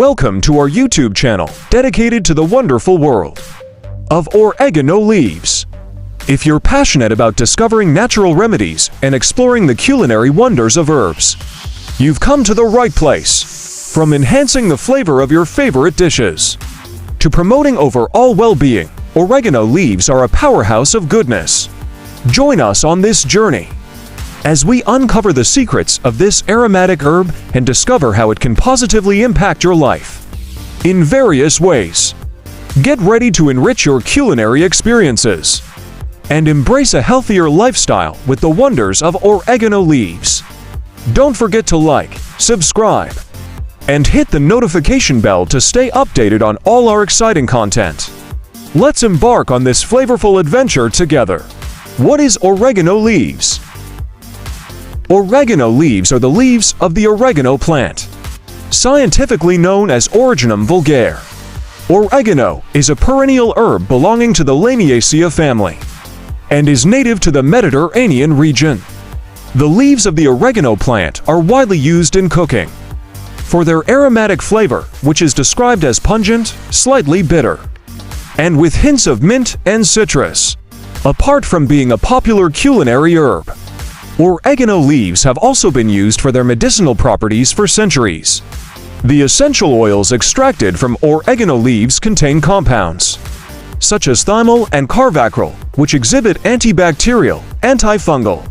Welcome to our YouTube channel dedicated to the wonderful world of oregano leaves. If you're passionate about discovering natural remedies and exploring the culinary wonders of herbs, you've come to the right place. From enhancing the flavor of your favorite dishes to promoting overall well-being, oregano leaves are a powerhouse of goodness. Join us on this journey as we uncover the secrets of this aromatic herb and discover how it can positively impact your life in various ways. Get ready to enrich your culinary experiences and embrace a healthier lifestyle with the wonders of oregano leaves. Don't forget to like, subscribe, and hit the notification bell to stay updated on all our exciting content. Let's embark on this flavorful adventure together. What is oregano leaves? Oregano leaves are the leaves of the oregano plant, scientifically known as Origanum vulgare. Oregano is a perennial herb belonging to the Lamiaceae family and is native to the Mediterranean region. The leaves of the oregano plant are widely used in cooking for their aromatic flavor, which is described as pungent, slightly bitter, and with hints of mint and citrus. Apart from being a popular culinary herb, oregano leaves have also been used for their medicinal properties for centuries. The essential oils extracted from oregano leaves contain compounds such as thymol and carvacrol, which exhibit antibacterial, antifungal,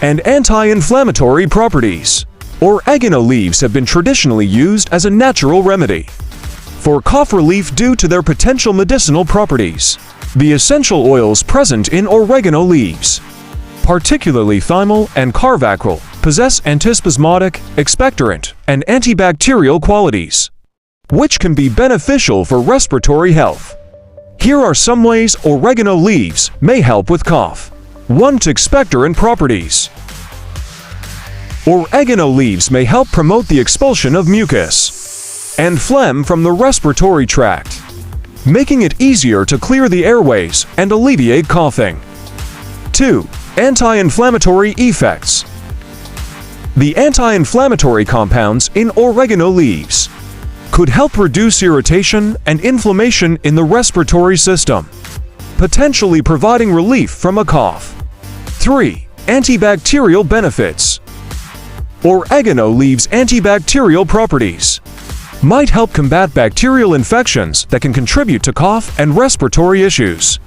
and anti-inflammatory properties. Oregano leaves have been traditionally used as a natural remedy for cough relief due to their potential medicinal properties. The essential oils present in oregano leaves, particularly thymol and carvacrol, possess antispasmodic, expectorant, and antibacterial qualities, which can be beneficial for respiratory health. Here are some ways oregano leaves may help with cough. 1. Expectorant properties. Oregano leaves may help promote the expulsion of mucus and phlegm from the respiratory tract, making it easier to clear the airways and alleviate coughing. 2. Anti-inflammatory effects. The anti-inflammatory compounds in oregano leaves could help reduce irritation and inflammation in the respiratory system, potentially providing relief from a cough. 3. Antibacterial benefits. Oregano leaves' antibacterial properties might help combat bacterial infections that can contribute to cough and respiratory issues.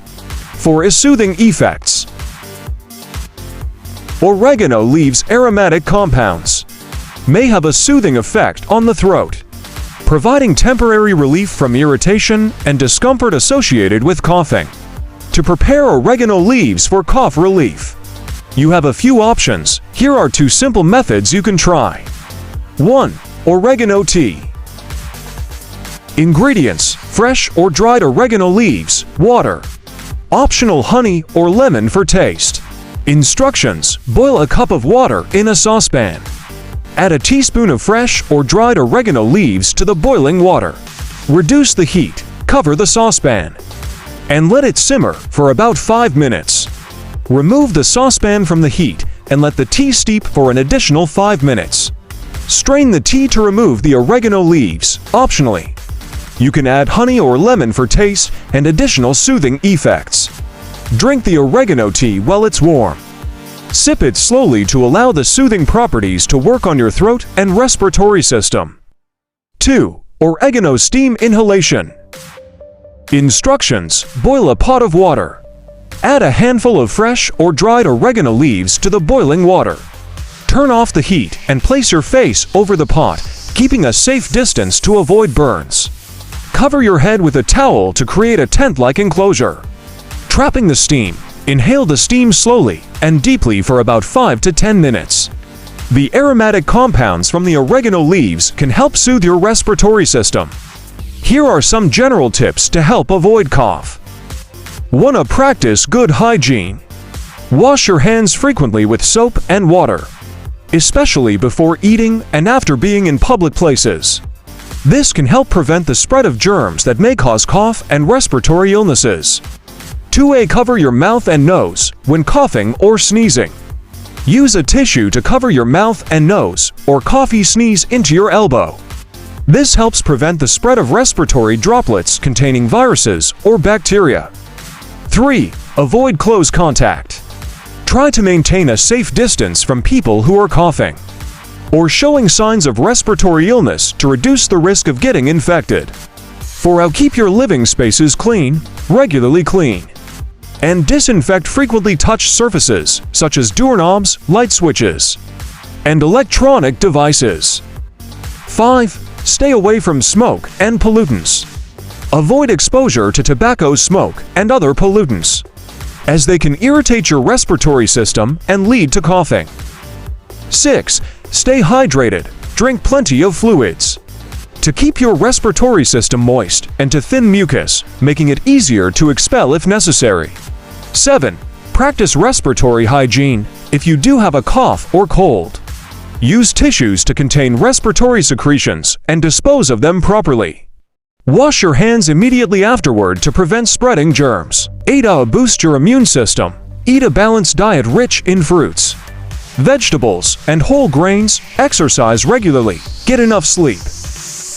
4. Soothing effects. Oregano leaves' aromatic compounds may have a soothing effect on the throat, providing temporary relief from irritation and discomfort associated with coughing. To prepare oregano leaves for cough relief, you have a few options. Here are 2 simple methods you can try. 1. Oregano tea. Ingredients: fresh or dried oregano leaves, water. Optional honey or lemon for taste. Instructions: boil a cup of water in a saucepan. Add a teaspoon of fresh or dried oregano leaves to the boiling water. Reduce the heat, cover the saucepan, and let it simmer for about 5 minutes. Remove the saucepan from the heat and let the tea steep for an additional 5 minutes. Strain the tea to remove the oregano leaves. Optionally, you can add honey or lemon for taste and additional soothing effects. Drink the oregano tea while it's warm. Sip it slowly to allow the soothing properties to work on your throat and respiratory system. 2. Oregano steam inhalation. Instructions: boil a pot of water. Add a handful of fresh or dried oregano leaves to the boiling water. Turn off the heat and place your face over the pot, keeping a safe distance to avoid burns. Cover your head with a towel to create a tent-like enclosure. Trapping the steam, inhale the steam slowly and deeply for about 5 to 10 minutes. The aromatic compounds from the oregano leaves can help soothe your respiratory system. Here are some general tips to help avoid cough. 1. Practice good hygiene. Wash your hands frequently with soap and water, especially before eating and after being in public places. This can help prevent the spread of germs that may cause cough and respiratory illnesses. 2. Cover your mouth and nose when coughing or sneezing. Use a tissue to cover your mouth and nose, or cough sneeze into your elbow. This helps prevent the spread of respiratory droplets containing viruses or bacteria. 3. Avoid close contact. Try to maintain a safe distance from people who are coughing or showing signs of respiratory illness to reduce the risk of getting infected. 4. Keep your living spaces clean, regularly clean, and disinfect frequently touched surfaces such as doorknobs, light switches, and electronic devices. 5. Stay away from smoke and pollutants. Avoid exposure to tobacco smoke and other pollutants, as they can irritate your respiratory system and lead to coughing. 6. Stay hydrated. Drink plenty of fluids to keep your respiratory system moist and to thin mucus, making it easier to expel if necessary. 7. Practice respiratory hygiene. If you do have a cough or cold, use tissues to contain respiratory secretions and dispose of them properly. Wash your hands immediately afterward to prevent spreading germs. 8. Boost your immune system. Eat a balanced diet rich in fruits, vegetables, and whole grains. Exercise regularly. Get enough sleep,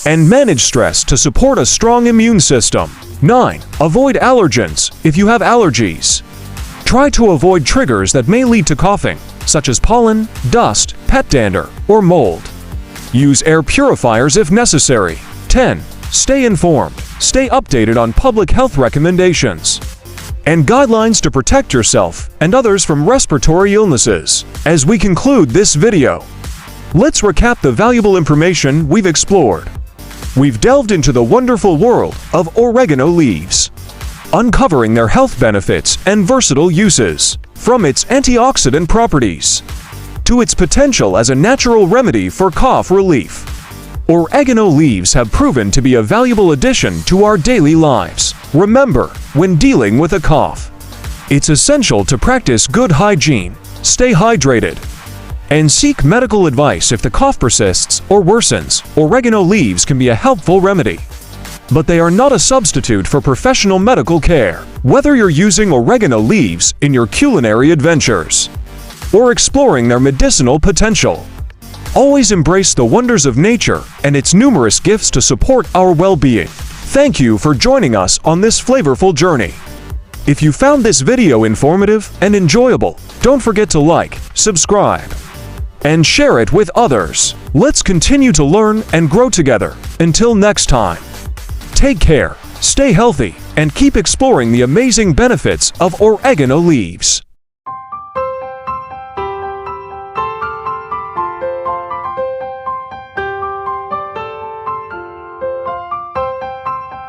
and manage stress to support a strong immune system. 9. Avoid allergens. If you have allergies, try to avoid triggers that may lead to coughing, such as pollen, dust, pet dander, or mold. Use air purifiers if necessary. 10. Stay informed. Stay updated on public health recommendations and guidelines to protect yourself and others from respiratory illnesses. As we conclude this video, let's recap the valuable information we've explored. We've delved into the wonderful world of oregano leaves, uncovering their health benefits and versatile uses, from its antioxidant properties to its potential as a natural remedy for cough relief. Oregano leaves have proven to be a valuable addition to our daily lives. Remember, when dealing with a cough, it's essential to practice good hygiene, stay hydrated, and seek medical advice if the cough persists or worsens. Oregano leaves can be a helpful remedy, but they are not a substitute for professional medical care. Whether you're using oregano leaves in your culinary adventures or exploring their medicinal potential, always embrace the wonders of nature and its numerous gifts to support our well-being. Thank you for joining us on this flavorful journey. If you found this video informative and enjoyable, don't forget to like, subscribe, and share it with others. Let's continue to learn and grow together. Until next time, take care, stay healthy, and keep exploring the amazing benefits of oregano leaves.